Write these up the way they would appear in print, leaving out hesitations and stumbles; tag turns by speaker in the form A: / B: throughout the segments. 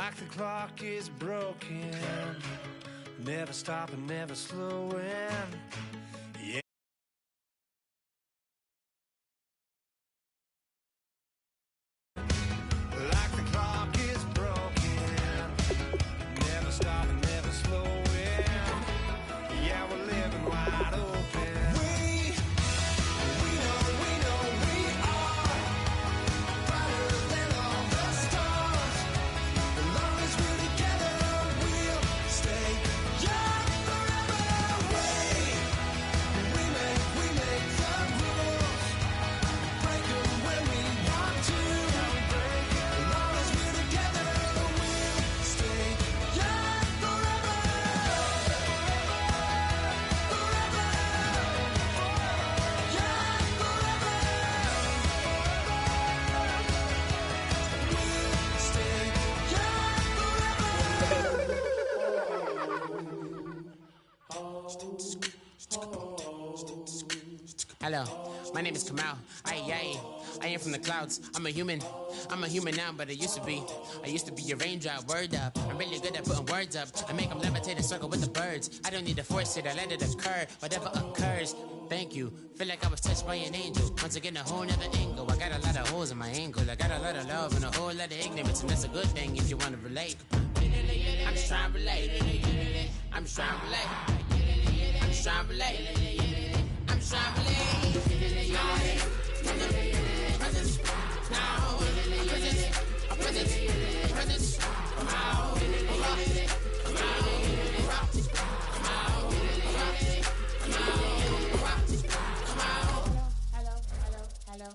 A: Like the clock is broken, never stopping, never slowing. Yeah. Like the clock is broken, never stopping, never slowing. Yeah, we're living wide open. We know we are brighter than all the stars. As long as we're together, we'll stay young forever. We make the rules, break them when we want to. As long as we're together, we'll stay young forever.
B: Hello, my name is Kamal. I am from the clouds. I'm a human now, but I used to be a raindrop. Word up, I'm really good at putting words up. I make them levitate and circle with the birds. I don't need to force it, I let it occur. Whatever occurs, thank you. Feel like I was touched by an angel. Once again, a whole nother angle. I got a lot of holes in my angle. I got a lot of love and a whole lot of ignorance, and that's a good thing if you want to relate. I'm just trying to relate. I'm just trying to relate. I'm just trying to relate. I'm just trying to relate. Presence now. Presence. Come out. Hello.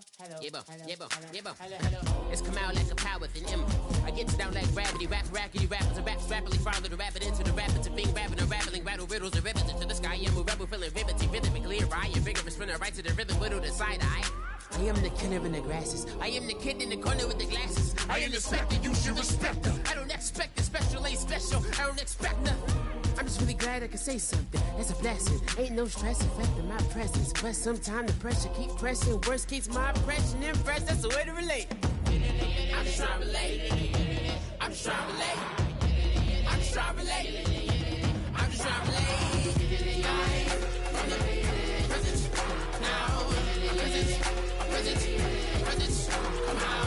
B: It's come out like a power within him. I get down like gravity, rackety rappers and raps rapidly follow the rabbit into the rapids and being rapping and rattling, rattle riddles and ribbons into the sky. I'm a rebel feeling rhythmically right and vigorous, spinning right to the rhythm, widow the side eye. I am the killer in the grasses. I am the kid in the corner with the glasses. I am the specter, you should respect them. I don't expect the special, ain't special. I don't expect nothing. I'm just really glad I can say something. That's a blessing. Ain't no stress affecting my presence. But sometimes the pressure keep pressing. Worst keeps my impression impressed. That's the way to relate. I'm just trying to relate. I'm just trying to relate. I'm just trying to relate. I'm just trying to relate. From the presence now. Presence. Come out.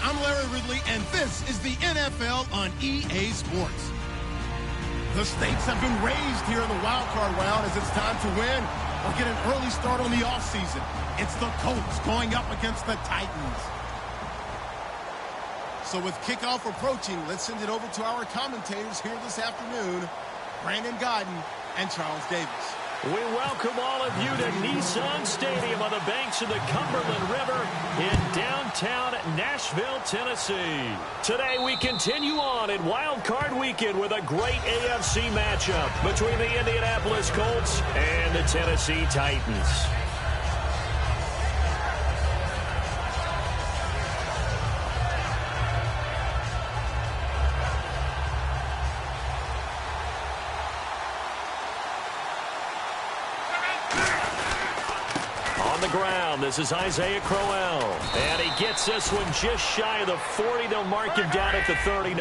C: I'm Larry Ridley, and this is the NFL on EA Sports. The stakes have been raised here in the wild card round as it's time to win or get an early start on the offseason. It's the Colts going up against the Titans. So with kickoff approaching, let's send it over to our commentators here this afternoon, Brandon Godden and Charles Davis.
D: We welcome all of you to Nissan Stadium on the banks of the Cumberland River in downtown Nashville, Tennessee. Today we continue on in Wild Card Weekend with a great AFC matchup between the Indianapolis Colts and the Tennessee Titans. Ground. This is Isaiah Crowell, and he gets this one just shy of the 40. They'll mark him down at the 39.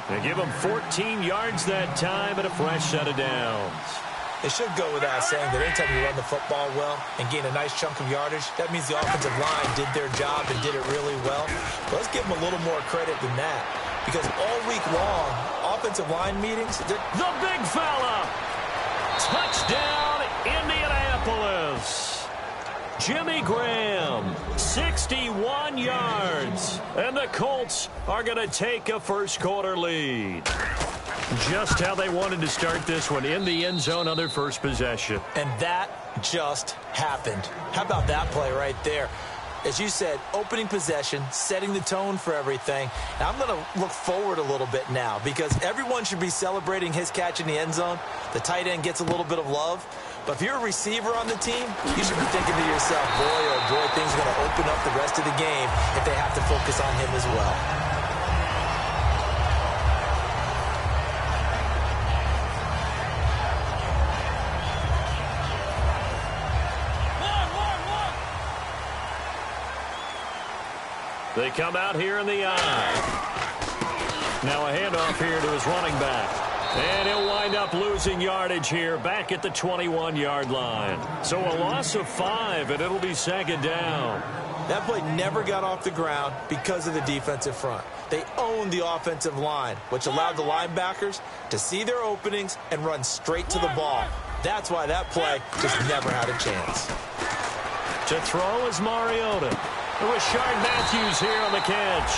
D: They give him 14 yards that time and a fresh set of downs.
E: It should go without saying that anytime you run the football well and gain a nice chunk of yardage, that means the offensive line did their job and did it really well. But let's give them a little more credit than that, because all week long, offensive line meetings,
D: the big fella! Touchdown, Indianapolis! Jimmy Graham, 61 yards. And the Colts are going to take a first-quarter lead. Just how they wanted to start this one, in the end zone on their first possession.
E: And that just happened. How about that play right there? As you said, opening possession, setting the tone for everything. And I'm going to look forward a little bit now, because everyone should be celebrating his catch in the end zone. The tight end gets a little bit of love. But if you're a receiver on the team, you should be thinking to yourself, boy, oh boy, things are going to open up the rest of the game if they have to focus on him as well.
D: They come out here in the eye. Now a handoff here to his running back. And he'll wind up losing yardage here back at the 21-yard line. So a loss of 5, and it'll be second down.
E: That play never got off the ground because of the defensive front. They owned the offensive line, which allowed the linebackers to see their openings and run straight to the ball. That's why that play just never had a chance.
D: To throw is Mariota. Rashard Matthews here on the catch.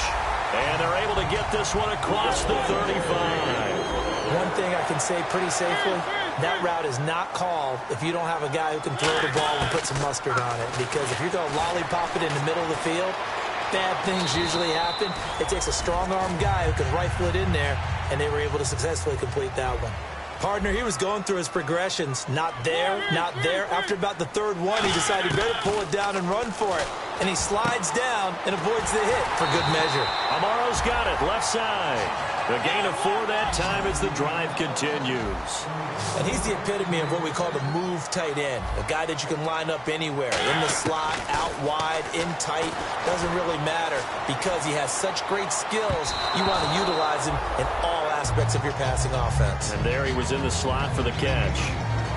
D: And they're able to get this one across the 35.
E: One thing I can say pretty safely, that route is not called if you don't have a guy who can throw the ball and put some mustard on it. Because if you're going to lollipop it in the middle of the field, bad things usually happen. It takes a strong-armed guy who can rifle it in there, and they were able to successfully complete that one. Partner, he was going through his progressions. Not there, not there. After about the third one, he decided he better pull it down and run for it. And he slides down and avoids the hit for good measure.
D: Amaro's got it, left side. The gain of 4 that time as the drive continues.
E: And he's the epitome of what we call the move tight end. A guy that you can line up anywhere. In the slot, out wide, in tight. Doesn't really matter because he has such great skills. You want to utilize him in all aspects of your passing offense.
D: And there he was in the slot for the catch.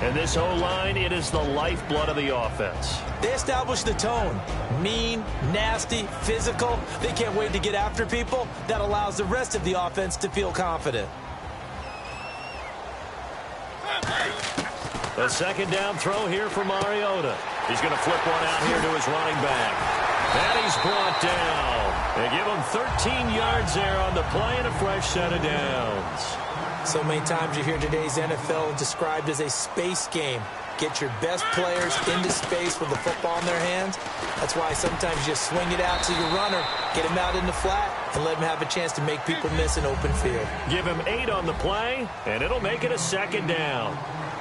D: And this O-line, it is the lifeblood of the offense.
E: They establish the tone. Mean, nasty, physical. They can't wait to get after people. That allows the rest of the offense to feel confident.
D: A second down throw here for Mariota. He's going to flip one out here to his running back. And he's brought down. They give him 13 yards there on the play and a fresh set of downs.
E: So many times you hear today's NFL described as a space game. Get your best players into space with the football in their hands. That's why sometimes you just swing it out to your runner, get him out in the flat, and let him have a chance to make people miss an open field.
D: Give him 8 on the play, and it'll make it a second down.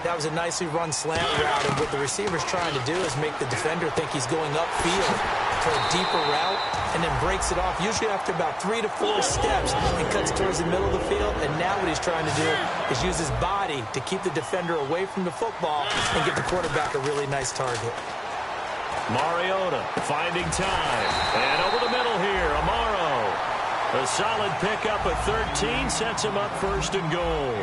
E: That was a nicely run slant route, and what the receiver's trying to do is make the defender think he's going upfield to a deeper route, and then breaks it off, usually after about 3 to 4 steps, and cuts towards the middle of the field. And now what he's trying to do is use his body to keep the defender away from the football and give the quarterback a really nice target.
D: Mariota finding time. And over the middle here, Amaro. A solid pickup at 13 sets him up first and goal.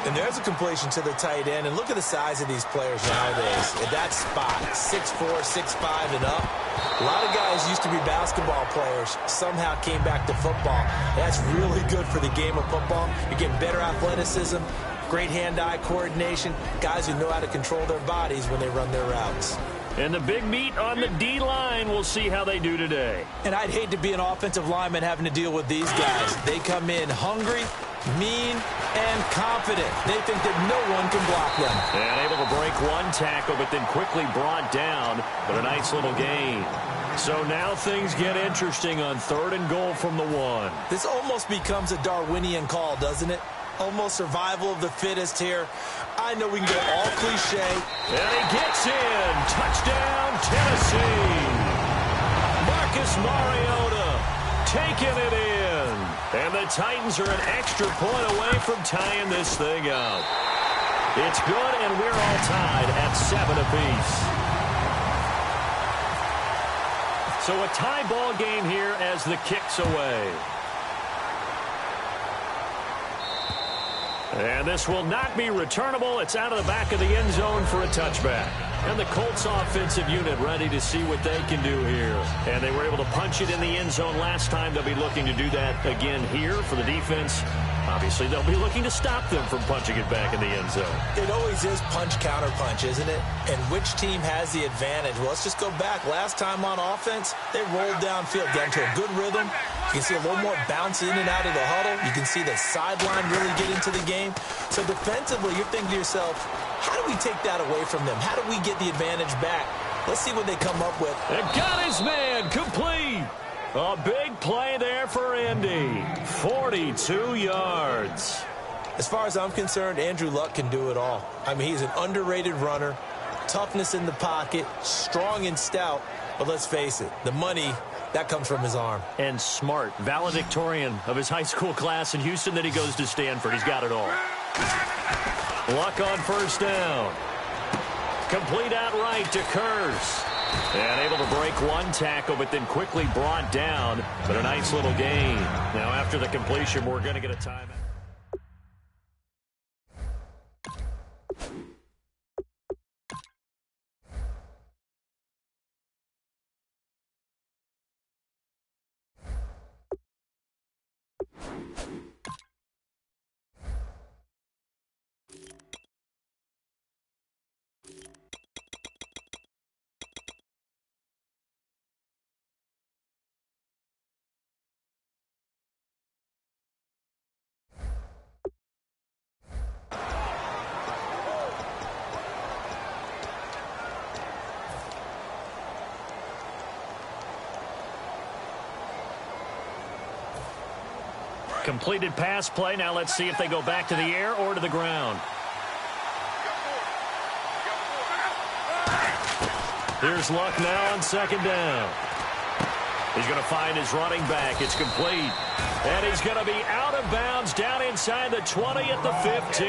E: And there's a completion to the tight end. And look at the size of these players nowadays. At that spot, 6'4", 6'5", and up. A lot of guys used to be basketball players. Somehow came back to football. That's really good for the game of football. You're getting better athleticism, great hand-eye coordination, guys who know how to control their bodies when they run their routes.
D: And the big meat on the D-line, we'll see how they do today.
E: And I'd hate to be an offensive lineman having to deal with these guys. They come in hungry, mean, and confident. They think that no one can block them.
D: And able to break one tackle, but then quickly brought down. But a nice little gain. So now things get interesting on 3rd and goal from the 1.
E: This almost becomes a Darwinian call, doesn't it? Almost survival of the fittest here. I know we can go all cliche.
D: And he gets in. Touchdown, Tennessee. Marcus Mariota taking it in. And the Titans are an extra point away from tying this thing up. It's good, and we're all tied at 7 apiece. So a tie ball game here as the kick's away. And this will not be returnable. It's out of the back of the end zone for a touchback. And the Colts offensive unit ready to see what they can do here. And they were able to punch it in the end zone last time. They'll be looking to do that again here for the defense. Obviously, they'll be looking to stop them from punching it back in the end zone.
E: It always is punch-counter-punch, isn't it? And which team has the advantage? Well, let's just go back. Last time on offense, they rolled downfield, got into a good rhythm. You can see a little more bounce in and out of the huddle. You can see the sideline really get into the game. So defensively, you're thinking to yourself, how do we take that away from them? How do we get the advantage back? Let's see what they come up with.
D: And got his man complete. A big play there for Indy. 42 yards.
E: As far as I'm concerned, Andrew Luck can do it all. I mean, he's an underrated runner. toughness in the pocket, strong and stout. But let's face it, the money, that comes from his arm.
D: And smart, valedictorian of his high school class in Houston. Then he goes to Stanford. He's got it all. Luck on first down. Complete outright to Kurz. And able to break one tackle, but then quickly brought down. But a nice little gain. Now after the completion, we're going to get a timeout. Completed pass play. Now let's see if they go back to the air or to the ground. Here's Luck now on second down. He's going to find his running back. It's complete. And he's going to be out of bounds down inside the 20 at the 15.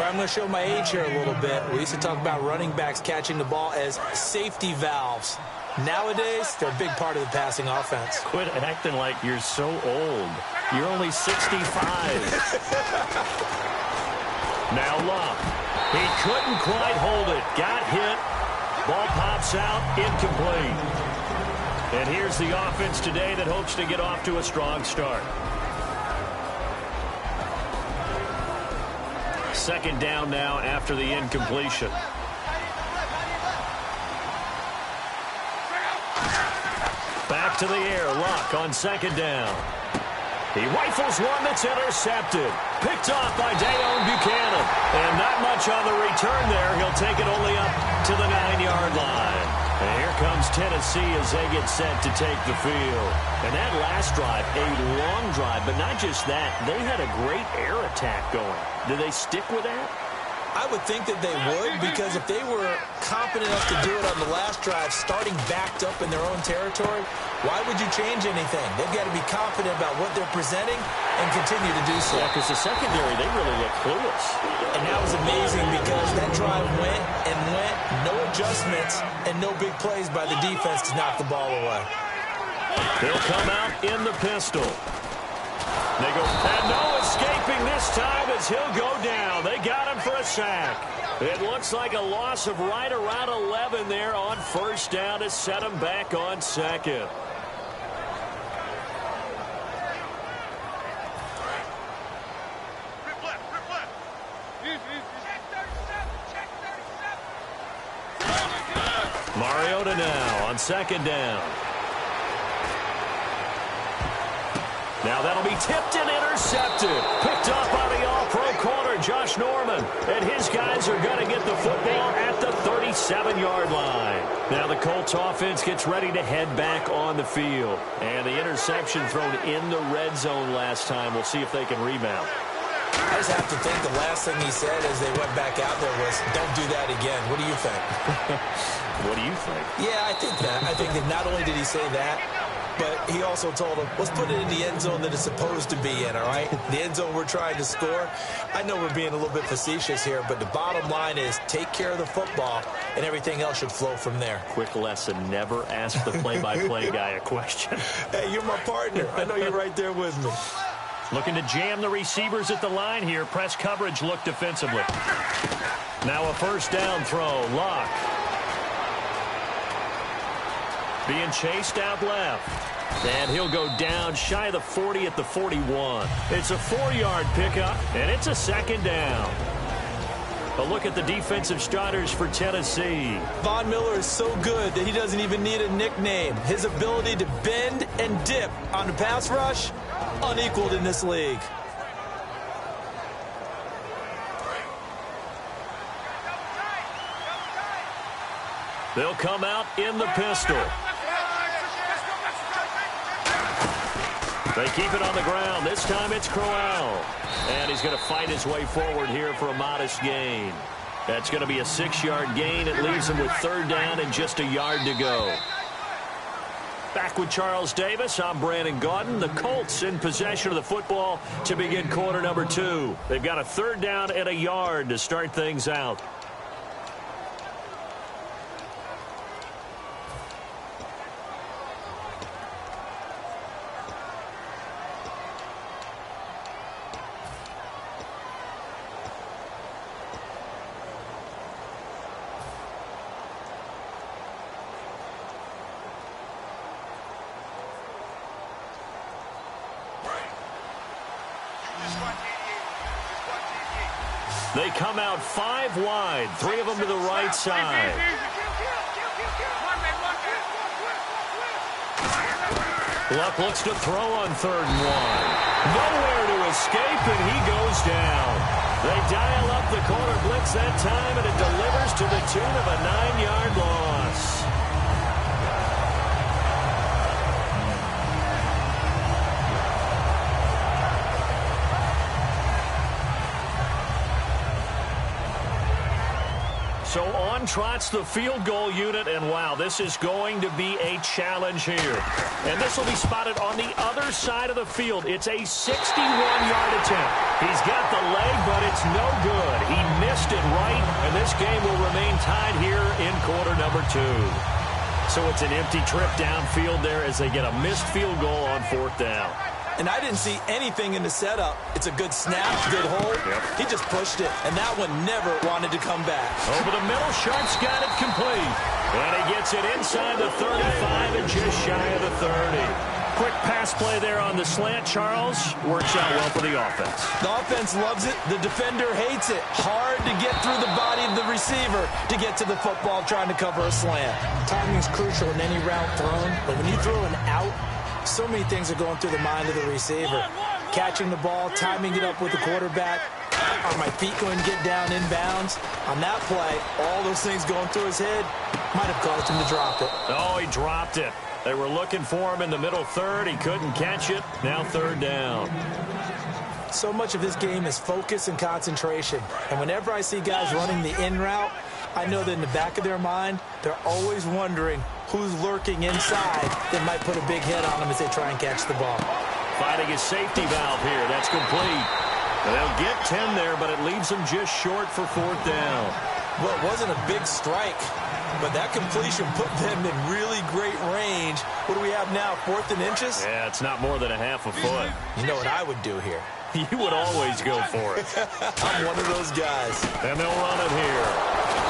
E: I'm going to show my age here a little bit. We used to talk about running backs catching the ball as safety valves. Nowadays, they're a big part of the passing offense.
D: Quit acting like you're so old. You're only 65. Now Luck. He couldn't quite hold it. Got hit. Ball pops out. Incomplete. And here's the offense today that hopes to get off to a strong start. Second down now after the incompletion. Back to the air. Luck on second down. He rifles one that's intercepted. Picked off by Dayon Buchanan. And not much on the return there. He'll take it only up to the 9-yard line. And here comes Tennessee as they get set to take the field. And that last drive, a long drive, but not just that. They had a great air attack going. Do they stick with that?
E: I would think that they would, because if they were competent enough to do it on the last drive, starting backed up in their own territory, why would you change anything? They've got to be confident about what they're presenting and continue to do so.
D: Yeah, because the secondary, they really look clueless.
E: And that was amazing because that drive went and went, no adjustments, and no big plays by the defense to knock the ball away.
D: They'll come out in the pistol. They go, and no escaping this time as he'll go down. They got him for a sack. It looks like a loss of right around 11 there on first down to set him back on second. Mariota now on second down. Now that'll be tipped and intercepted. Picked up by the all-pro corner, Josh Norman. And his guys are going to get the football at the 37-yard line. Now the Colts offense gets ready to head back on the field. And the interception thrown in the red zone last time. We'll see if they can rebound.
E: I just have to think the last thing he said as they went back out there was, don't do that again. What do you think?
D: What do you think?
E: Yeah, I think that. I think that not only did he say that, but he also told him, let's put it in the end zone that it's supposed to be in, all right? The end zone we're trying to score. I know we're being a little bit facetious here, but the bottom line is take care of the football, and everything else should flow from there.
D: Quick lesson, never ask the play-by-play guy a question.
E: Hey, you're my partner. I know you're right there with me.
D: Looking to jam the receivers at the line here. Press coverage look defensively. Now a first down throw. Luck. Being chased out left. And he'll go down shy of the 40 at the 41. It's a 4-yard pickup, and it's a second down. A look at the defensive starters for Tennessee.
E: Von Miller is so good that he doesn't even need a nickname. His ability to bend and dip on the pass rush, unequaled in this league.
D: They'll come out in the pistol. They keep it on the ground. This time it's Crowell. And he's going to fight his way forward here for a modest gain. That's going to be a 6-yard gain. It leaves them with 3rd down and just a yard to go. Back with Charles Davis, I'm Brandon Gaudin. The Colts in possession of the football to begin quarter number 2. They've got a 3rd down and a yard to start things out. They come out 5 wide, 3 of them to the right side. Luck looks to throw on 3rd and 1. Nowhere to escape, and he goes down. They dial up the corner blitz that time, and it delivers to the tune of a 9-yard loss. So on trots the field goal unit, and wow, this is going to be a challenge here. And this will be spotted on the other side of the field. It's a 61-yard attempt. He's got the leg, but it's no good. He missed it right, and this game will remain tied here in quarter number 2. So it's an empty trip downfield there as they get a missed field goal on 4th down.
E: And I didn't see anything in the setup. It's a good snap, good hold.
D: Yep.
E: He just pushed it, and that one never wanted to come back.
D: Over the middle, Sharp's got it complete. And he gets it inside the 35 and just shy of the 30. Quick pass play there on the slant, Charles. Works out well for the offense.
E: The offense loves it. The defender hates it. Hard to get through the body of the receiver to get to the football trying to cover a slant. Timing is crucial in any route thrown, but when you throw an out, so many things are going through the mind of the receiver. Catching the ball, timing it up with the quarterback. Are my feet going to get down inbounds? On that play, all those things going through his head might have caused him to drop it.
D: Oh, he dropped it. They were looking for him in the middle third. He couldn't catch it. Now 3rd down.
E: So much of this game is focus and concentration. And whenever I see guys running the in route, I know that in the back of their mind, they're always wondering who's lurking inside that might put a big hit on them as they try and catch the ball.
D: Finding his safety valve here. That's complete. They'll get 10 there, but it leaves them just short for 4th down.
E: Well, it wasn't a big strike, but that completion put them in really great range. What do we have now, 4th and inches?
D: Yeah, it's not more than a half a foot.
E: You know what I would do here?
D: You would always go for it.
E: I'm one of those guys.
D: And they'll run it here.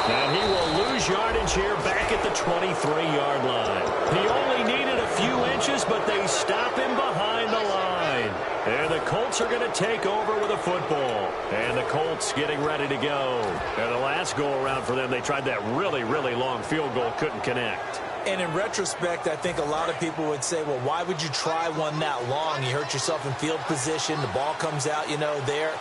D: And he will lose yardage here back at the 23-yard line. He only needed a few inches, but they stop him behind the line. And the Colts are going to take over with a football. And the Colts getting ready to go. And the last go-around for them, they tried that really, really long field goal, couldn't connect.
E: And in retrospect, I think a lot of people would say, well, why would you try one that long? You hurt yourself in field position. The ball comes out, there.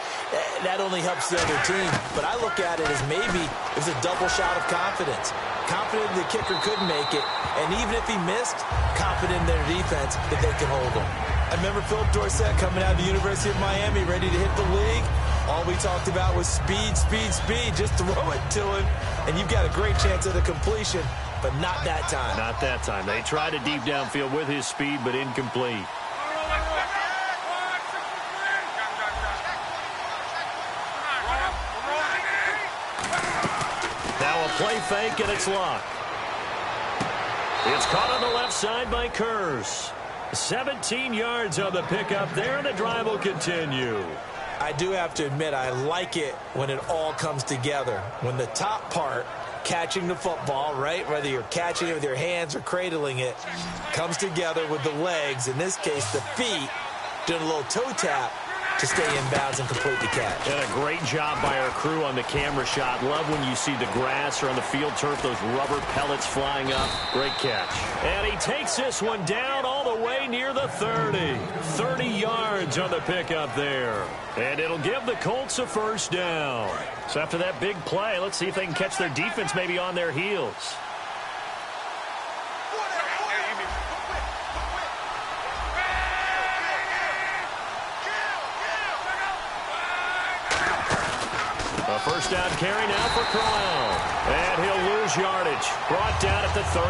E: That only helps the other team. But I look at it as maybe it was a double shot of confidence. Confident the kicker could make it. And even if he missed, confident in their defense that they can hold him. I remember Philip Dorsett coming out of the University of Miami ready to hit the league. All we talked about was speed, speed, speed. Just throw it to him, and you've got a great chance at a completion, but not that time.
D: Not that time. They tried a deep downfield with his speed, but incomplete. Now a play fake, and it's locked. It's caught on the left side by Kurz. 17 yards on the pickup there, and the drive will continue.
E: I do have to admit, I like it when it all comes together. When the top part, catching the football, right, whether you're catching it with your hands or cradling it, comes together with the legs, in this case the feet, doing a little toe tap to stay in bounds and complete the catch.
D: And a great job by our crew on the camera shot. Love when you see the grass or on the field turf, those rubber pellets flying up. Great catch. And he takes this one down all the way near the 30. 30 yards on the pickup there. And it'll give the Colts a first down. So after that big play, let's see if they can catch their defense maybe on their heels. A first down carry now for Crowell. And he'll lose yardage. Brought down at the 32.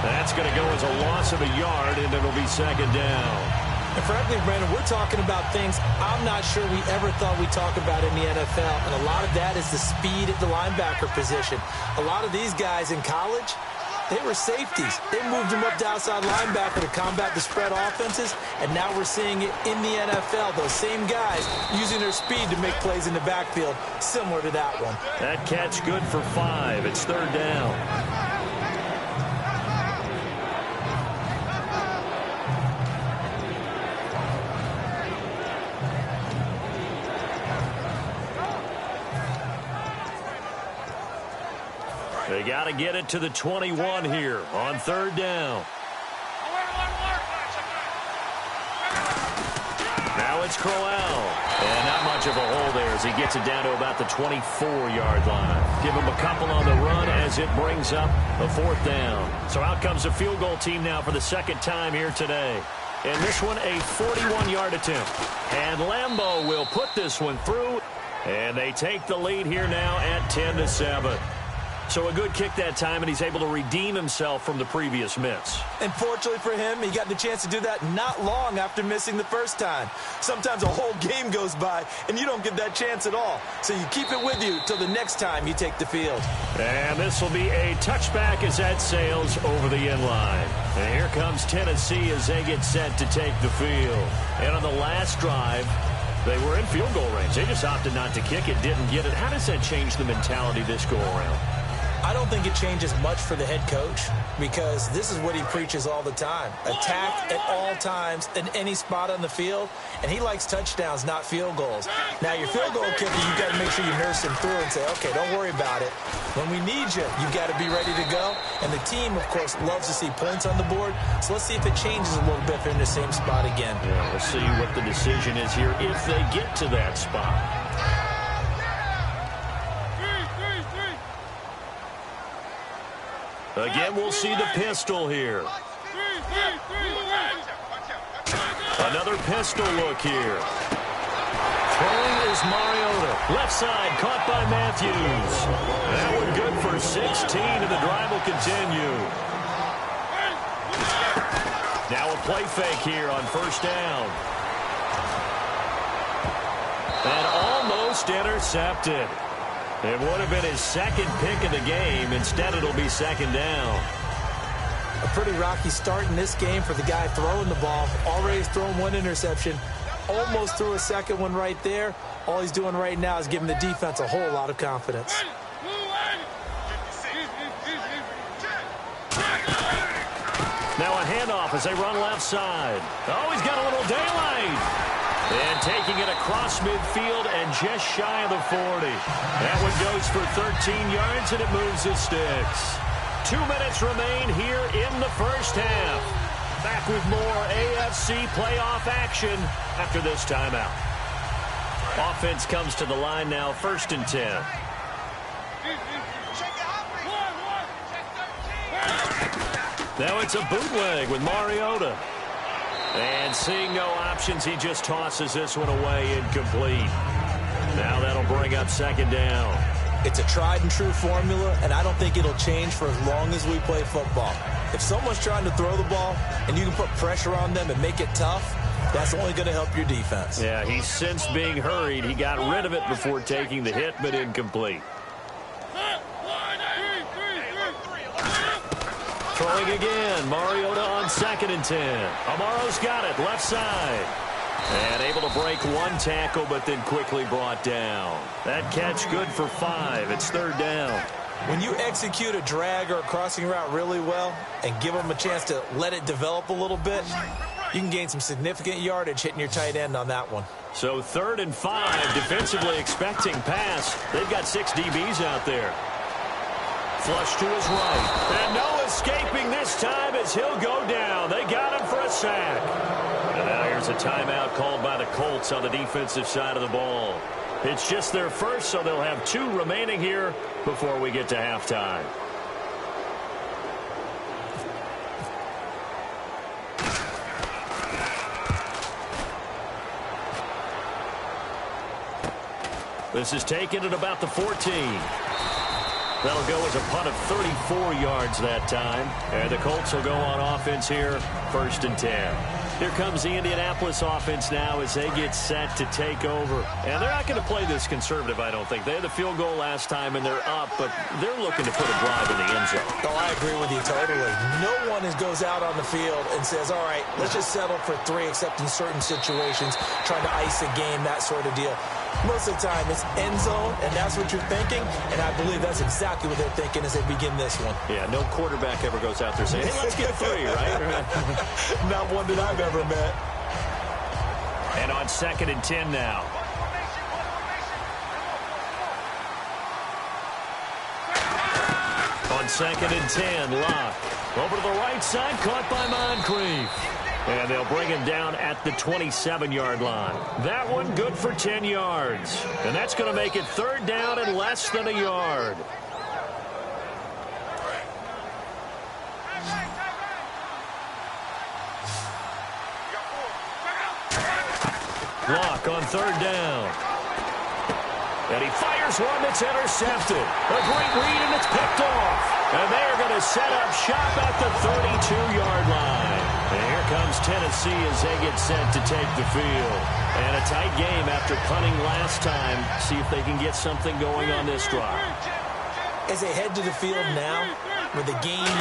D: That's going to go as a loss of a yard, and it'll be second down.
E: And frankly, Brandon, we're talking about things I'm not sure we ever thought we'd talk about in the NFL. And a lot of that is the speed at the linebacker position. A lot of these guys in college, they were safeties. They moved them up to outside linebacker to combat the spread offenses, and now we're seeing it in the NFL. Those same guys using their speed to make plays in the backfield, similar to that one.
D: That catch good for 5. It's third down. They got to get it to the 21 here on third down. Now it's Crowell. And not much of a hole there as he gets it down to about the 24-yard line. Give him a couple on the run as it brings up a fourth down. So out comes a field goal team now for the second time here today. And this one a 41-yard attempt. And Lambeau will put this one through. And they take the lead here now at 10-7. So a good kick that time, and he's able to redeem himself from the previous miss.
E: And fortunately for him, he got the chance to do that not long after missing the first time. Sometimes a whole game goes by, and you don't get that chance at all. So you keep it with you till the next time you take the field.
D: And this will be a touchback as that sails over the end line. And here comes Tennessee as they get set to take the field. And on the last drive, they were in field goal range. They just opted not to kick it, didn't get it. How does that change the mentality this go around?
E: I don't think it changes much for the head coach because this is what he preaches all the time. Attack at all times in any spot on the field, and he likes touchdowns, not field goals. Now, your field goal kicker, you've got to make sure you nurse him through and say, okay, don't worry about it. When we need you, you've got to be ready to go. And the team, of course, loves to see points on the board. So let's see if it changes a little bit if they're in the same spot again.
D: Yeah, we'll see what the decision is here if they get to that spot. Again, we'll see the pistol here. Another pistol look here. Throwing is Mariota. Left side, caught by Matthews. That one good for 16, and the drive will continue. Now a play fake here on first down. And almost intercepted. It would have been his second pick of the game. Instead, it'll be second down.
E: A pretty rocky start in this game for the guy throwing the ball. Already has thrown one interception. Almost threw a second one right there. All he's doing right now is giving the defense a whole lot of confidence.
D: Now a handoff as they run left side. Oh, he's got a little daylight. And taking it across midfield and just shy of the 40. That one goes for 13 yards, and it moves the sticks. 2 minutes remain here in the first half. Back with more AFC playoff action after this timeout. Offense comes to the line now, 1st and 10. Now it's a bootleg with Mariota. And seeing no options, he just tosses this one away incomplete. Now that'll bring up second down.
E: It's a tried and true formula, and I don't think it'll change for as long as we play football. If someone's trying to throw the ball and you can put pressure on them and make it tough, that's only going to help your defense.
D: Yeah, he's since being hurried. He got rid of it before taking the hit, but incomplete. Throwing again, Mariota on 2nd and 10. Amaro's got it, left side. And able to break one tackle, but then quickly brought down. That catch good for 5. It's 3rd down.
E: When you execute a drag or a crossing route really well and give them a chance to let it develop a little bit, you can gain some significant yardage hitting your tight end on that one.
D: So 3rd and 5, defensively expecting pass. They've got 6 DBs out there. Flush to his right. And no escaping this time as he'll go down. They got him for a sack. And now here's a timeout called by the Colts on the defensive side of the ball. It's just their first, so they'll have 2 remaining here before we get to halftime. This is taken at about the 14. That'll go as a punt of 34 yards that time. And the Colts will go on offense here, 1st and 10. Here comes the Indianapolis offense now as they get set to take over. And they're not going to play this conservative, I don't think. They had the field goal last time, and they're up, but they're looking to put a drive in the end zone.
E: Oh, I agree with you totally. No one goes out on the field and says, all right, let's just settle for 3, except in certain situations, trying to ice a game, that sort of deal. Most of the time, it's end zone, and that's what you're thinking, and I believe that's exactly what they're thinking as they begin this one.
D: Yeah, no quarterback ever goes out there saying, hey, let's get 3, right?
E: Not one that I've ever met.
D: And on 2nd and 10 now. On 2nd and 10, Locke. Over to the right side, caught by Moncrief. And they'll bring him down at the 27-yard line. That one good for 10 yards. And that's going to make it 3rd down and less than a yard. Locke on 3rd down. And he fires one that's intercepted. A great read, and it's picked off. And they are going to set up shop at the 32-yard line. And here comes Tennessee as they get set to take the field. And a tight game after punting last time. See if they can get something going on this drive.
E: As they head to the field now, with the game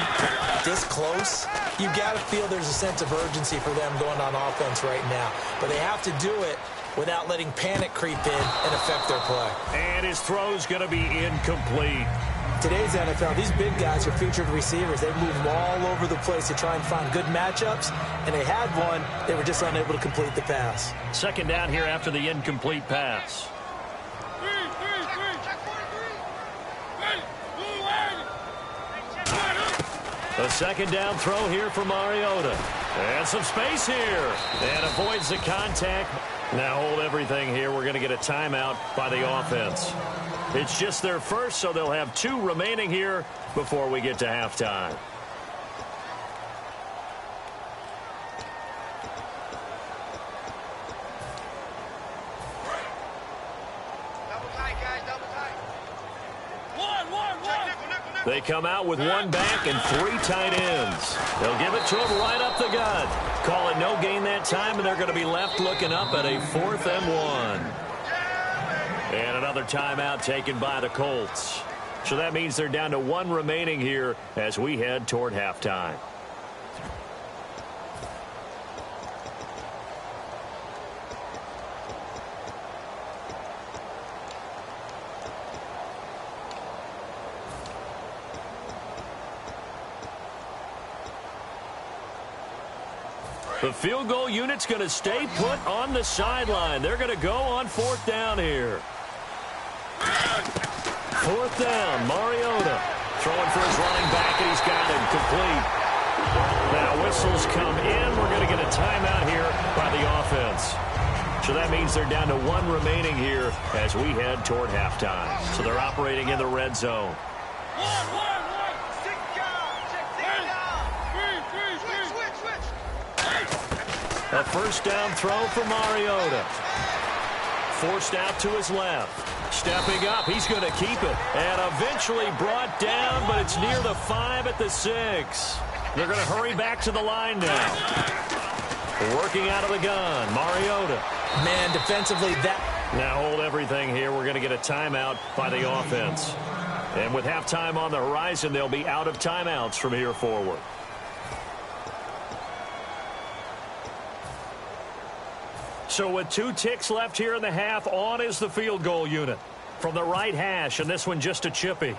E: this close, you got to feel there's a sense of urgency for them going on offense right now. But they have to do it without letting panic creep in and affect their play.
D: And his throw's going to be incomplete.
E: Today's NFL, these big guys are featured receivers. They move all over the place to try and find good matchups, and they had one. They were just unable to complete the pass.
D: 2nd down here after the incomplete pass. The 2nd down throw here for Mariota. And some space here. And avoids the contact. Now hold everything here. We're going to get a timeout by the offense. It's just their first, so they'll have 2 remaining here before we get to halftime. They come out with 1 back and 3 tight ends. They'll give it to him right up the gut. Call it no gain that time, and they're going to be left looking up at a 4th and 1. And another timeout taken by the Colts. So that means they're down to 1 remaining here as we head toward halftime. The field goal unit's going to stay put on the sideline. They're going to go on 4th down here. 4th down, Mariota throwing for his running back, and he's got him complete. Now whistles come in. We're going to get a timeout here by the offense. So that means they're down to 1 remaining here as we head toward halftime. So they're operating in the red zone. A 1st down throw for Mariota. Forced out to his left. Stepping up, he's going to keep it. And eventually brought down, but it's near the 5 at the 6. They're going to hurry back to the line now. Working out of the gun, Mariota.
E: Man, defensively, that...
D: Now hold everything here. We're going to get a timeout by the offense. And with halftime on the horizon, they'll be out of timeouts from here forward. So with 2 ticks left here in the half, on is the field goal unit. From the right hash, and this one just a chippy.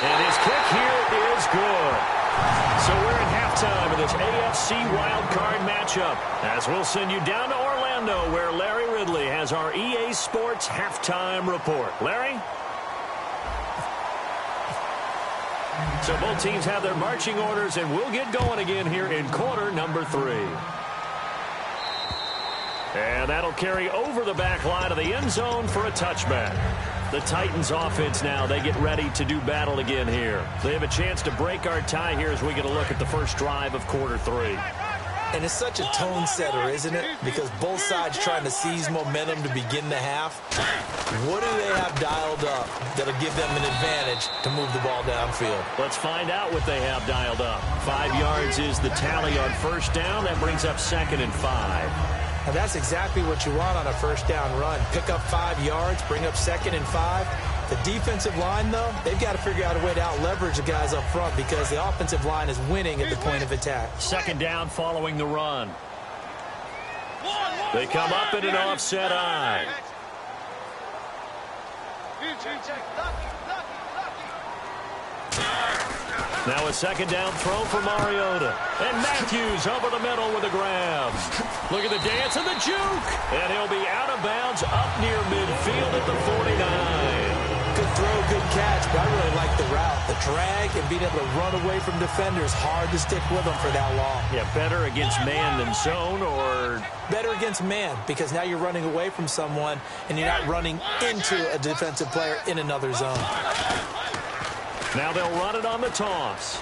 D: And his kick here is good. So we're in halftime of this AFC wildcard matchup, as we'll send you down to Orlando, where Larry Ridley has our EA Sports halftime report. Larry? So both teams have their marching orders, and we'll get going again here in quarter number 3. And that'll carry over the back line of the end zone for a touchback. The Titans offense now, they get ready to do battle again here. They have a chance to break our tie here as we get a look at the first drive of quarter 3.
E: And it's such a tone setter, isn't it? Because both sides trying to seize momentum to begin the half. What do they have dialed up that'll give them an advantage to move the ball downfield?
D: Let's find out what they have dialed up. 5 yards is the tally on first down. That brings up 2nd and 5.
E: And that's exactly what you want on a first down run. Pick up 5 yards, bring up 2nd and 5. The defensive line, though, they've got to figure out a way to out-leverage the guys up front because the offensive line is winning at the point of attack.
D: 2nd down following the run. They come up in an offset eye. Now a 2nd down throw for Mariota. And Matthews over the middle with a grab. Look at the dance and the juke. And he'll be out of bounds up near midfield at the 49.
E: Good throw, good catch, but I really like the route. The drag and being able to run away from defenders, hard to stick with them for that long.
D: Yeah, better against man than zone, or?
E: Better against man, because now you're running away from someone and you're not running into a defensive player in another zone.
D: Now they'll run it on the toss.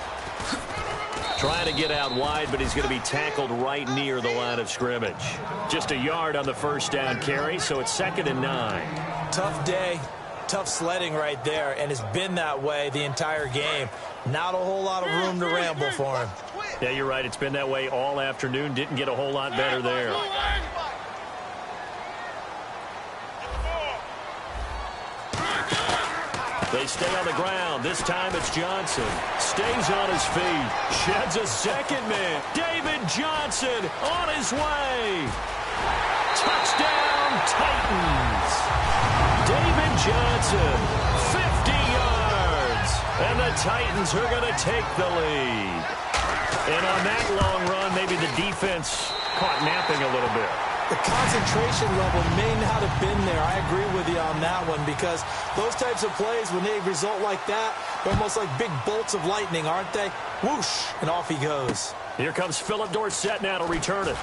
D: Trying to get out wide, but he's going to be tackled right near the line of scrimmage. Just a yard on the first down carry, so it's 2nd and 9.
E: Tough day. Tough sledding right there, and it's been that way the entire game. Not a whole lot of room to ramble for him.
D: Yeah, you're right. It's been that way all afternoon. Didn't get a whole lot better there. They stay on the ground. This time it's Johnson. Stays on his feet. Sheds a second man. David Johnson on his way. Touchdown, Titans. David Johnson, 50 yards. And the Titans are going to take the lead. And on that long run, maybe the defense caught napping a little bit.
E: The concentration level may not have been there. I agree with you on that one because those types of plays, when they result like that, they're almost like big bolts of lightning, aren't they? Whoosh, and off he goes.
D: Here comes Philip Dorsett now to return it.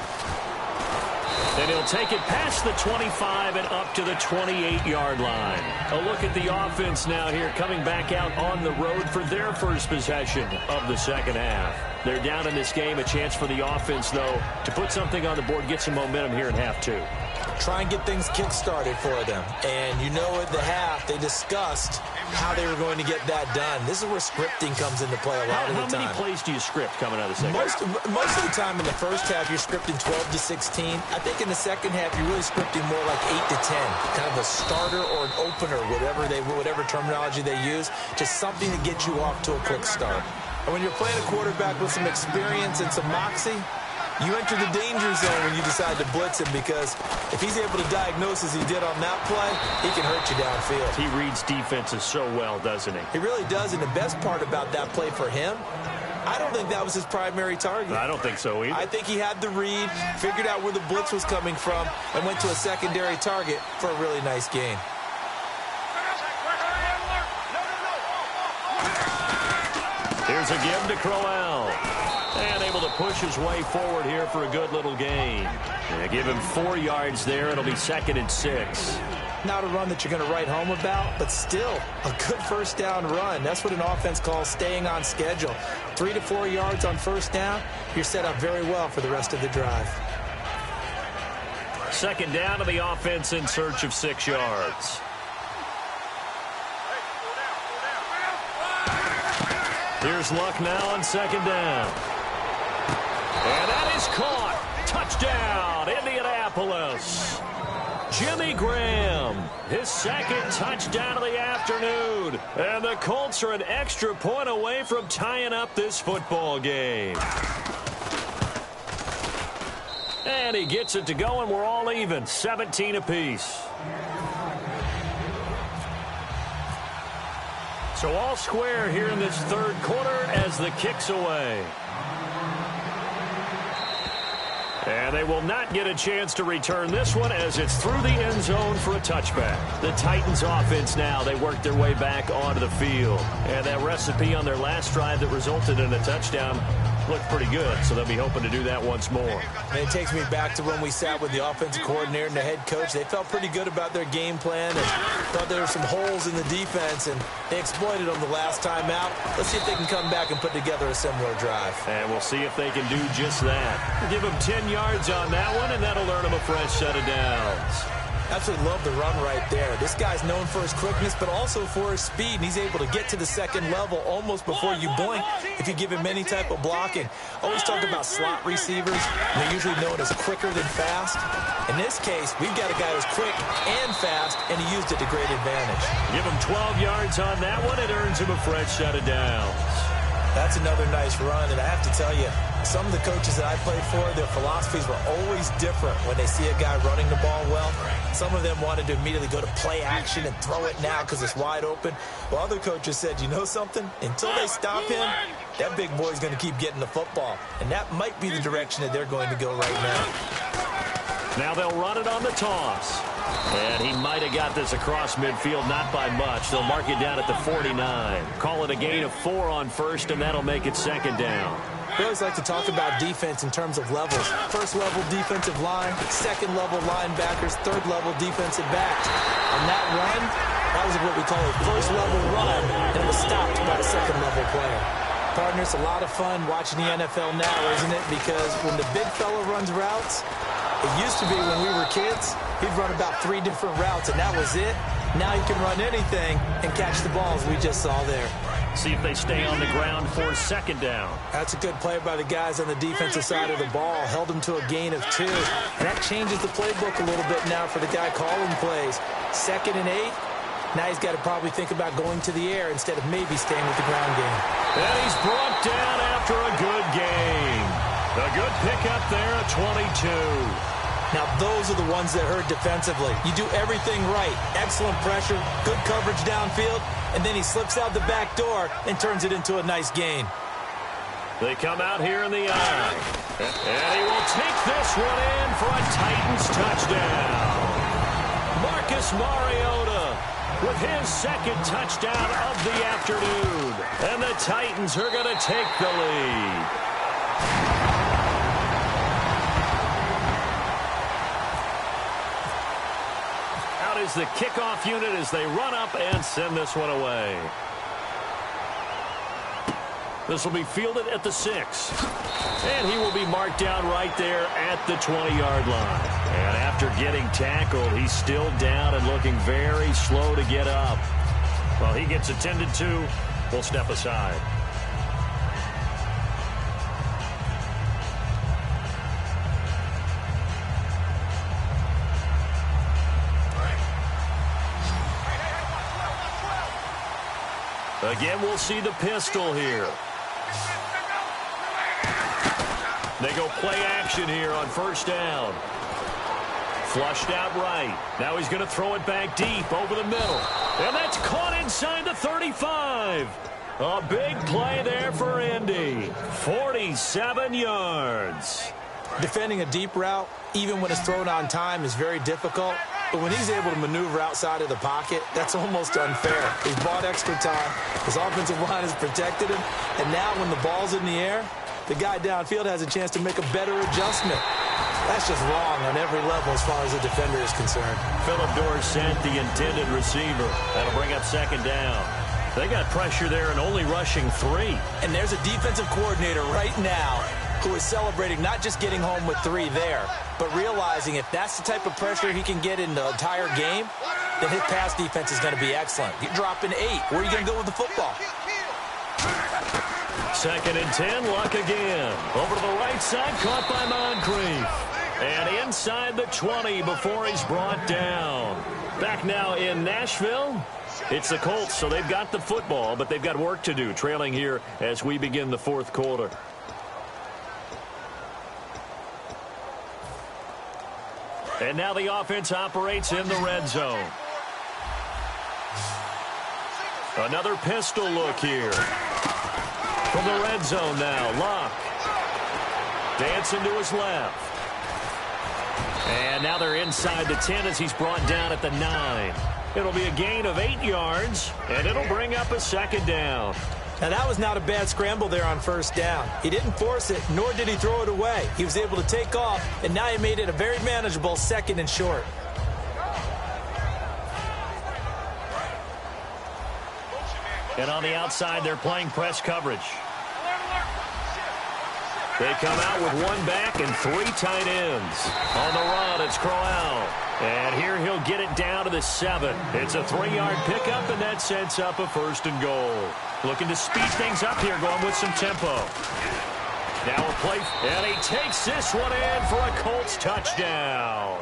D: And he'll take it past the 25 and up to the 28-yard line. A look at the offense now here coming back out on the road for their first possession of the second half. They're down in this game. A chance for the offense, though, to put something on the board, get some momentum here in half two.
E: Try and get things kick-started for them. And you know at the half, they discussed how they were going to get that done. This is where scripting comes into play a lot of the time.
D: How many plays do you script coming out of the second half?
E: Most of the time in the first half, you're scripting 12 to 16. I think in the second half, you're really scripting more like 8 to 10. Kind of a starter or an opener, whatever terminology they use. Just something to get you off to a quick start. And when you're playing a quarterback with some experience and some moxie, you enter the danger zone when you decide to blitz him because if he's able to diagnose as he did on that play, he can hurt you downfield.
D: He reads defenses so well, doesn't he?
E: He really does, and the best part about that play for him, I don't think that was his primary target.
D: I don't think so either.
E: I think he had the read, figured out where the blitz was coming from, and went to a secondary target for a really nice gain.
D: Here's a give to Crowell. And able to push his way forward here for a good little gain. Yeah, give him 4 yards there. It'll be 2nd and 6.
E: Not a run that you're going to write home about, but still a good first down run. That's what an offense calls staying on schedule. 3 to 4 yards on first down, you're set up very well for the rest of the drive.
D: 2nd down to the offense in search of 6 yards. Here's Luck now on 2nd down. And that is caught. Touchdown, Indianapolis. Jimmy Graham, his 2nd touchdown of the afternoon. And the Colts are an extra point away from tying up this football game. And he gets it to go, and we're all even, 17 apiece. So all square here in this third quarter as the kick's away. And they will not get a chance to return this one as it's through the end zone for a touchback. The Titans offense now, they work their way back onto the field. And that recipe on their last drive that resulted in a touchdown looked pretty good, so they'll be hoping to do that once more.
E: And it takes me back to when we sat with the offensive coordinator and the head coach. They felt pretty good about their game plan and thought there were some holes in the defense, and they exploited them the last time out. Let's see if they can come back and put together a similar drive.
D: And we'll see if they can do just that. Give them 10 yards on that one, and that'll earn them a fresh set of downs.
E: Absolutely love the run right there. This guy's known for his quickness, but also for his speed, and he's able to get to the second level almost before you blink if you give him any type of blocking. Always talk about slot receivers. They're usually known as quicker than fast. In this case, we've got a guy who's quick and fast, and he used it to great advantage.
D: Give him 12 yards on that one. It earns him a fresh set of downs.
E: That's another nice run, and I have to tell you, some of the coaches that I played for, their philosophies were always different when they see a guy running the ball well. Some of them wanted to immediately go to play action and throw it now because it's wide open. While other coaches said, you know something? Until they stop him, that big boy's going to keep getting the football. And that might be the direction that they're going to go right now.
D: Now they'll run it on the toss. And he might have got this across midfield, not by much. They'll mark it down at the 49. Call it a gain of 4 on first, and that'll make it second down.
E: We always like to talk about defense in terms of levels. First level defensive line, second level linebackers, third level defensive backs. On that run, that was what we call a first level run, and it was stopped by a second level player. Partner, it's a lot of fun watching the NFL now, isn't it? Because when the big fella runs routes, it used to be when we were kids, he'd run about 3 different routes, and that was it. Now he can run anything and catch the balls we just saw there.
D: See if they stay on the ground for second down.
E: That's a good play by the guys on the defensive side of the ball. Held him to a gain of 2. And that changes the playbook a little bit now for the guy calling plays. 2nd and 8. Now he's got to probably think about going to the air instead of maybe staying with the ground game.
D: And he's brought down after a good gain. A good pickup there at 22.
E: Now, those are the ones that hurt defensively. You do everything right. Excellent pressure, good coverage downfield, and then he slips out the back door and turns it into a nice gain.
D: They come out here in the eye. And he will take this one in for a Titans touchdown. Marcus Mariota with his second touchdown of the afternoon. And the Titans are going to take the lead. Is the kickoff unit as they run up and send this one away. This will be fielded at the 6. And he will be marked down right there at the 20-yard line. And after getting tackled, he's still down and looking very slow to get up. Well, he gets attended to. We'll step aside. Again, we'll see the pistol here. They go play action here on first down. Flushed out right. Now he's going to throw it back deep over the middle. And that's caught inside the 35. A big play there for Indy. 47 yards.
E: Defending a deep route, even when it's thrown on time, is very difficult. But when he's able to maneuver outside of the pocket, that's almost unfair. He's bought extra time. His offensive line has protected him. And now when the ball's in the air, the guy downfield has a chance to make a better adjustment. That's just wrong on every level as far as the defender is concerned.
D: Phillip Dorsett, the intended receiver. That'll bring up second down. They got pressure there and only rushing 3.
E: And there's a defensive coordinator right now who is celebrating not just getting home with 3 there, but realizing if that's the type of pressure he can get in the entire game, then his pass defense is going to be excellent. You're dropping 8. Where are you going to go with the football?
D: 2nd and 10, Luck again. Over to the right side, caught by Moncrief. And inside the 20 before he's brought down. Back now in Nashville. It's the Colts, so they've got the football, but they've got work to do, trailing here as we begin the 4th quarter. And now the offense operates in the red zone. Another pistol look here. From the red zone now, Luck. Dancing to his left. And now they're inside the 10 as he's brought down at the 9. It'll be a gain of 8 yards, and it'll bring up a second down.
E: Now, that was not a bad scramble there on first down. He didn't force it, nor did he throw it away. He was able to take off, and now he made it a very manageable 2nd and short.
D: And on the outside, they're playing press coverage. They come out with 1 back and 3 tight ends. On the run, it's Crowell. And here he'll get it down to the 7. It's a 3-yard pickup, and that sets up a 1st and goal. Looking to speed things up here, going with some tempo. Now a play, and he takes this one in for a Colts touchdown.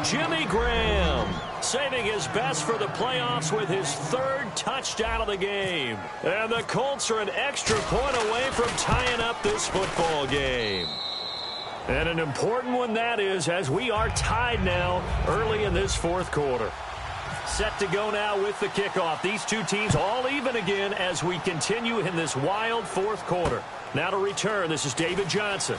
D: Jimmy Graham saving his best for the playoffs with his 3rd touchdown of the game. And the Colts are an extra point away from tying up this football game. And an important one that is, as we are tied now early in this 4th quarter. Set to go now with the kickoff. These two teams all even again as we continue in this wild 4th quarter. Now to return, this is David Johnson.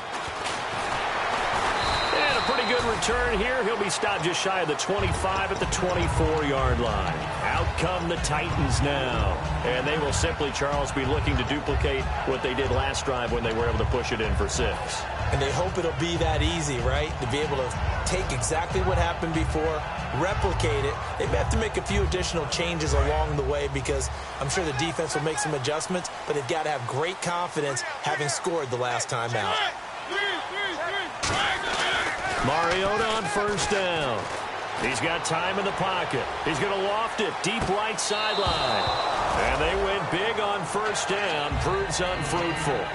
D: And a pretty good return here. He'll be stopped just shy of the 25 at the 24-yard line. Out come the Titans now. And they will simply, Charles, be looking to duplicate what they did last drive when they were able to push it in for 6.
E: And they hope it'll be that easy, right? To be able to take exactly what happened before, replicate it. They may have to make a few additional changes along the way because I'm sure the defense will make some adjustments, but they've got to have great confidence having scored the last time out.
D: Mariota on 1st down. He's got time in the pocket. He's going to loft it deep right sideline. And they went big on 1st down. Proves unfruitful.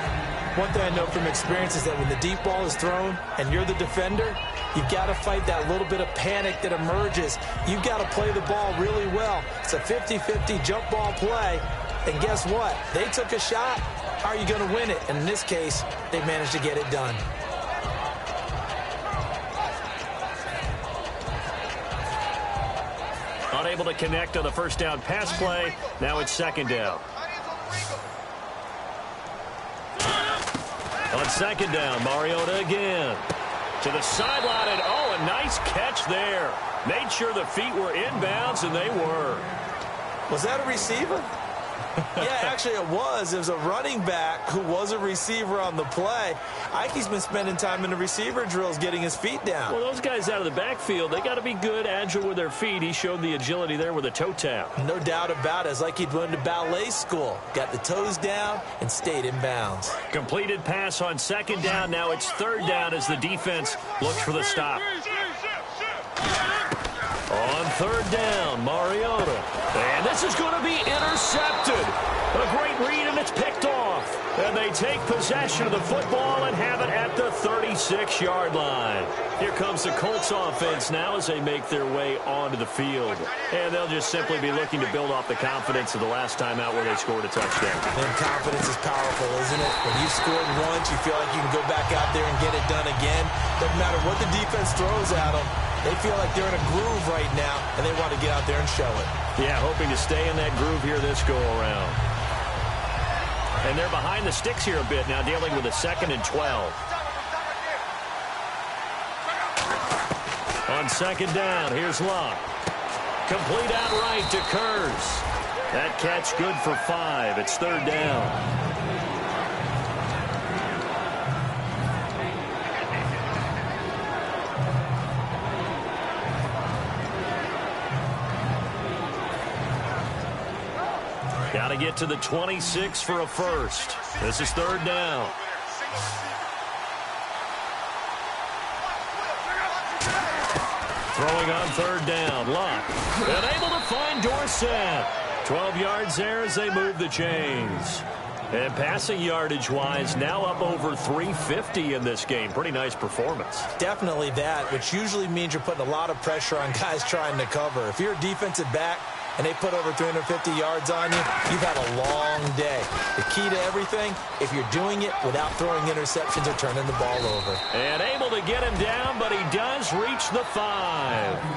E: One thing I know from experience is that when the deep ball is thrown and you're the defender, you've got to fight that little bit of panic that emerges. You've got to play the ball really well. It's a 50-50 jump ball play. And guess what? They took a shot. How are you going to win it? And in this case, they managed to get it done.
D: Unable to connect on the 1st down pass play. Now it's 2nd down. On 2nd down, Mariota again. To the sideline, and a nice catch there. Made sure the feet were inbounds, and they were.
E: Was that a receiver? Yeah, actually it was. It was a running back who was a receiver on the play. Ike's been spending time in the receiver drills getting his feet down.
D: Well, those guys out of the backfield, they got to be good, agile with their feet. He showed the agility there with a toe tap.
E: No doubt about it. It's like he'd went to ballet school. Got the toes down and stayed in bounds.
D: Completed pass on 2nd down. Now it's 3rd down as the defense looks for the stop. On 3rd down, Mariota. And this is going to be intercepted. A great read, and it's picked off. And they take possession of the football and have it at the 36-yard line. Here comes the Colts offense now as they make their way onto the field. And they'll just simply be looking to build off the confidence of the last time out where they scored a touchdown.
E: And confidence is powerful, isn't it? When you scored once, you feel like you can go back out there and get it done again. Doesn't matter what the defense throws at them. They feel like they're in a groove right now, and they want to get out there and show it.
D: Yeah, hoping to stay in that groove here this go-around. And they're behind the sticks here a bit now, dealing with a 2nd and 12. On 2nd down, here's Locke. Complete outright to Kurz. That catch good for 5. It's 3rd down. Got to get to the 26 for a 1st. This is 3rd down. Throwing on 3rd down. Locke. And able to find Dorsett. 12 yards there as they move the chains. And passing yardage-wise, now up over 350 in this game. Pretty nice performance.
E: Definitely that, which usually means you're putting a lot of pressure on guys trying to cover. If you're a defensive back and they put over 350 yards on you, you've had a long day. The key to everything, if you're doing it without throwing interceptions or turning the ball over.
D: And able to get him down, but he does reach the 5.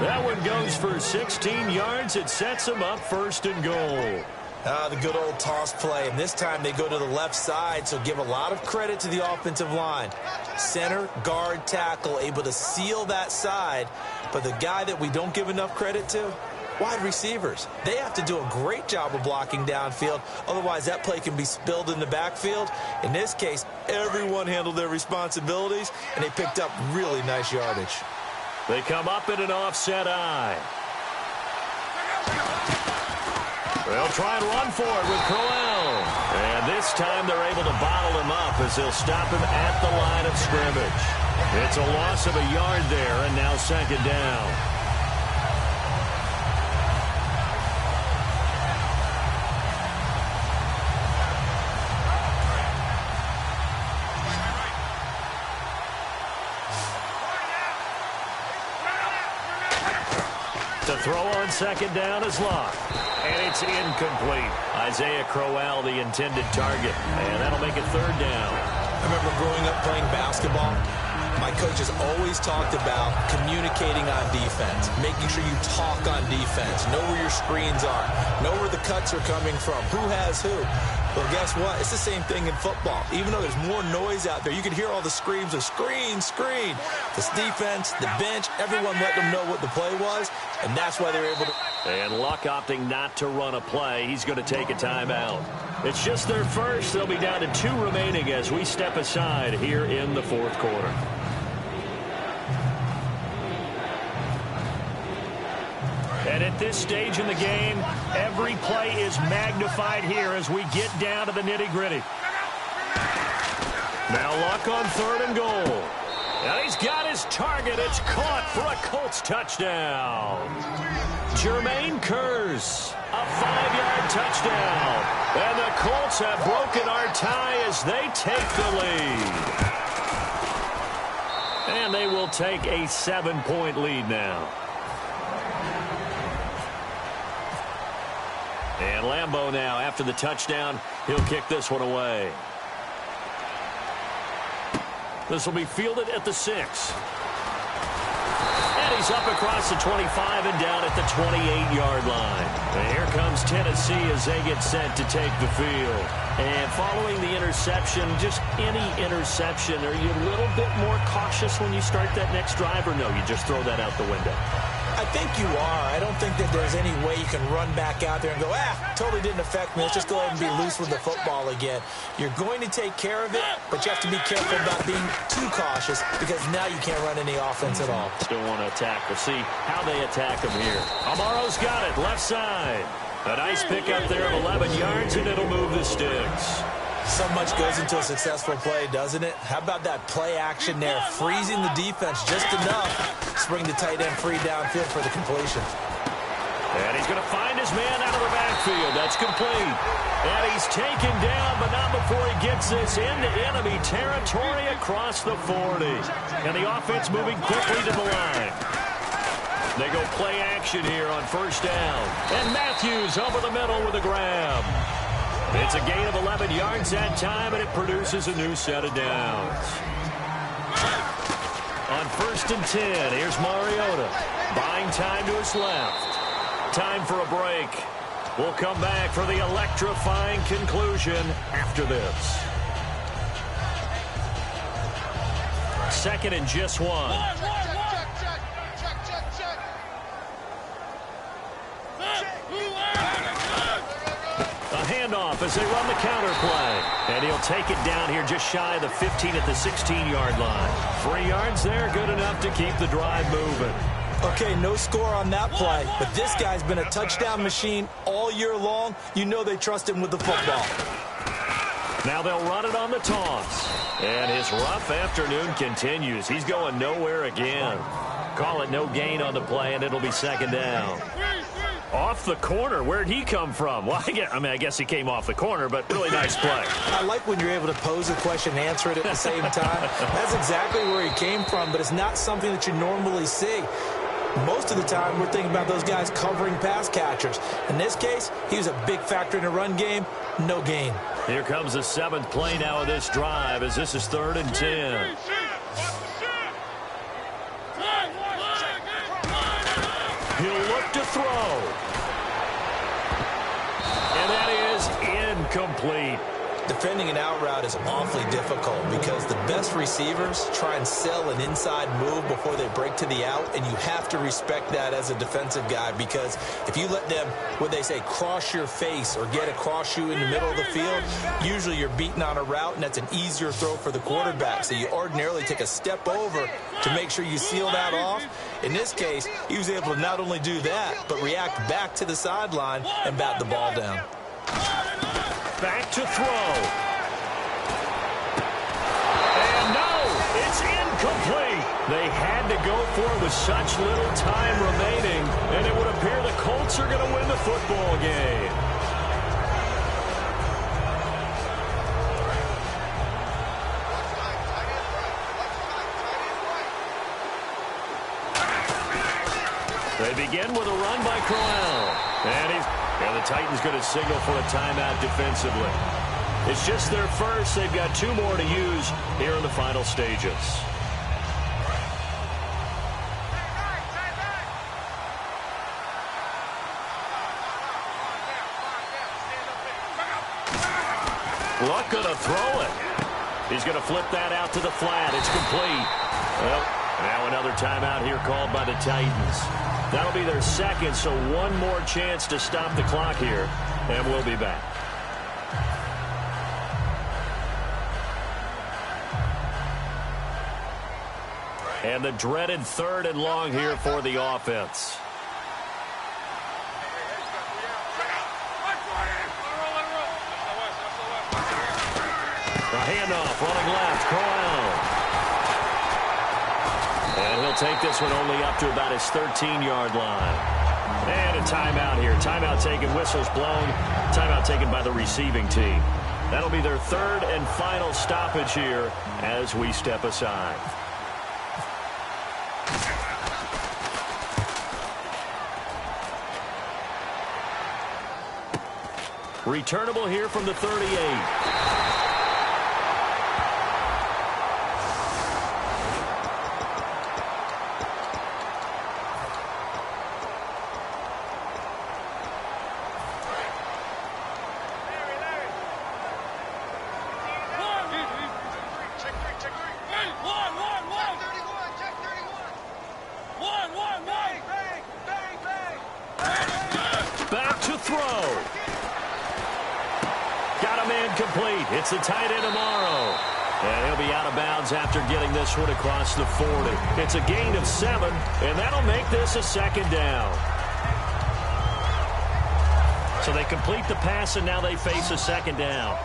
D: That one goes for 16 yards. It sets him up 1st and goal.
E: The good old toss play, and this time they go to the left side, so give a lot of credit to the offensive line. Center, guard, tackle, able to seal that side, but the guy that we don't give enough credit to wide receivers. They have to do a great job of blocking downfield. Otherwise, that play can be spilled in the backfield. In this case, everyone handled their responsibilities, and they picked up really nice yardage.
D: They come up in an offset eye. They'll try and run for it with Crowell. And this time they're able to bottle him up as they'll stop him at the line of scrimmage. It's a loss of a yard there, and now second down. The throw on second down is locked. And it's incomplete. Isaiah Crowell, the intended target. And that'll make it third down.
E: I remember growing up playing basketball. My coaches always talked about communicating on defense, making sure you talk on defense, know where your screens are, know where the cuts are coming from, who has who. Well, guess what? It's the same thing in football. Even though there's more noise out there, you can hear all the screams of screen, screen. This defense, the bench, everyone let them know what the play was, and that's why they're able to.
D: And Luck opting not to run a play. He's going to take a timeout. It's just their first. They'll be down to 2 remaining as we step aside here in the fourth quarter. And at this stage in the game, every play is magnified here as we get down to the nitty-gritty. Now Luck on 3rd and goal. And he's got his target. It's caught for a Colts touchdown. Jermaine Kearse, a 5-yard touchdown. And the Colts have broken our tie as they take the lead. And they will take a 7-point lead now. And Lambeau now, after the touchdown, he'll kick this one away. This will be fielded at the 6. And he's up across the 25 and down at the 28-yard line. And here comes Tennessee as they get set to take the field. And following the interception, just any interception, are you a little bit more cautious when you start that next drive, or no, you just throw that out the window?
E: I think you are. I don't think that there's any way you can run back out there and go, totally didn't affect me. Let's just go ahead and be loose with the football again. You're going to take care of it, but you have to be careful about being too cautious because now you can't run any offense at all.
D: Still want to attack. We'll see how they attack him here. Amaro's got it, left side. A nice pick up there of 11 yards, and it'll move the sticks.
E: So much goes into a successful play, doesn't it? How about that play action there? Freezing the defense just enough to bring the tight end free downfield for the completion.
D: And he's going to find his man out of the backfield. That's complete. And he's taken down, but not before he gets this into enemy territory across the 40. And the offense moving quickly to the line. They go play action here on first down. And Matthews over the middle with a grab. It's a gain of 11 yards that time, and it produces a new set of downs. On 1st and 10, here's Mariota. Buying time to his left. Time for a break. We'll come back for the electrifying conclusion after this. 2nd and just 1. Handoff as they run the counter play. And he'll take it down here just shy of the 15 at the 16-yard line. 3 yards there, good enough to keep the drive moving.
E: Okay, no score on that play, but this guy's been a touchdown machine all year long. You know they trust him with the football.
D: Now they'll run it on the toss. And his rough afternoon continues. He's going nowhere again. Call it no gain on the play, and it'll be 2nd down. Off the corner. Where'd he come from? Well, I guess he came off the corner, but really nice play.
E: I like when you're able to pose a question and answer it at the same time. That's exactly where he came from, but it's not something that you normally see. Most of the time, we're thinking about those guys covering pass catchers. In this case, he was a big factor in the run game. No gain.
D: Here comes the 7th play now of this drive as this is 3rd and 10. He'll look to throw. And that is incomplete.
E: Defending an out route is awfully difficult because the best receivers try and sell an inside move before they break to the out, and you have to respect that as a defensive guy, because if you let them, what they say, cross your face or get across you in the middle of the field, usually you're beaten on a route, and that's an easier throw for the quarterback. So you ordinarily take a step over to make sure you seal that off. In this case, he was able to not only do that, but react back to the sideline and bat the ball down.
D: Back to throw. And no, it's incomplete. They had to go for it with such little time remaining, and it would appear the Colts are going to win the football game. They begin with a run by Crowell. And the Titans going to signal for a timeout defensively. It's just their first. They've got 2 more to use here in the final stages. Luck going to throw it. He's going to flip that out to the flat. It's complete. Well, now another timeout here called by the Titans. That'll be their second, so one more chance to stop the clock here, and we'll be back. And the dreaded 3rd and long here for the offense. A handoff, running left, Crowell. And he'll take this one only up to about his 13-yard line. And a timeout here. Timeout taken, whistles blown. Timeout taken by the receiving team. That'll be their 3rd and final stoppage here as we step aside. Returnable here from the 38. It's the tight end tomorrow. And he'll be out of bounds after getting this one across the 40. It's a gain of 7, and that'll make this a 2nd down. So they complete the pass, and now they face a 2nd down.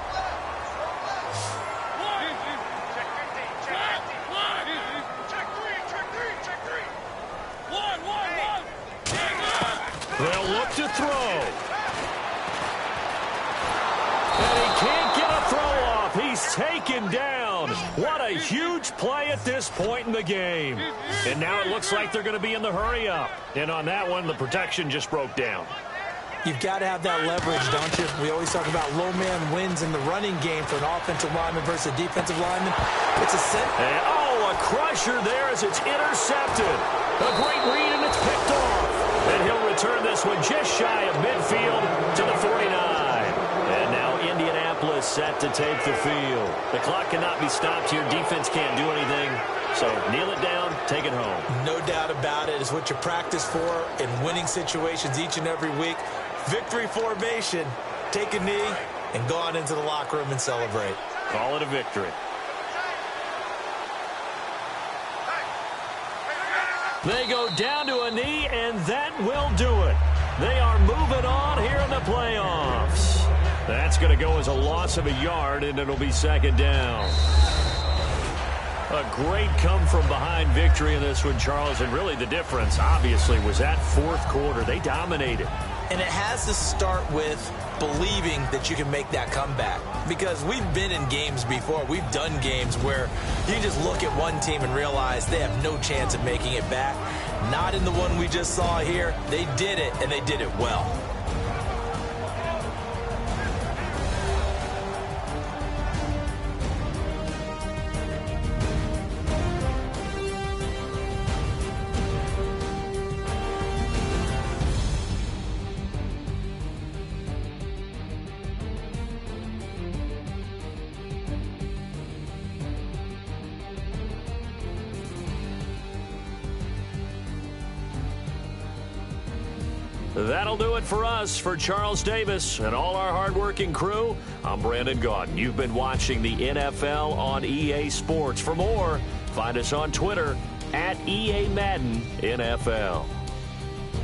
D: They'll look to throw. And he can't get a throw off. He's taken down. What a huge play at this point in the game. And now it looks like they're going to be in the hurry-up. And on that one, the protection just broke down.
E: You've got to have that leverage, don't you? We always talk about low man wins in the running game for an offensive lineman versus a defensive lineman. It's a set.
D: And, a crusher there as it's intercepted. A great read, and it's picked off. And he'll return this one just shy of midfield to the 49. And now Indianapolis set to take the field. The clock cannot be stopped here. Defense can't do anything. So kneel it down, take it home.
E: No doubt about it. It's what you practice for in winning situations each and every week. Victory formation. Take a knee and go on into the locker room and celebrate.
D: Call it a victory. They go down to a knee, and that will do it. They are moving on here in the playoffs. That's going to go as a loss of a yard, and it'll be 2nd down. A great come-from-behind victory in this one, Charles, and really the difference, obviously, was that 4th quarter. They dominated.
E: And it has to start with believing that you can make that comeback. Because we've been in games before. We've done games where you just look at one team and realize they have no chance of making it back. Not in the one we just saw here. They did it, and they did it well.
D: That'll do it for us. For Charles Davis and all our hardworking crew, I'm Brandon Gaudin. You've been watching the NFL on EA Sports. For more, find us on Twitter at EA Madden NFL.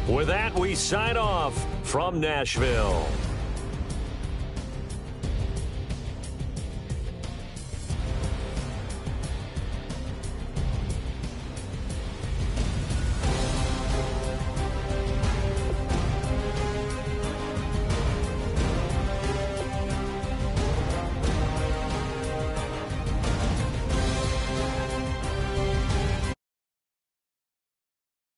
D: With that, we sign off from Nashville.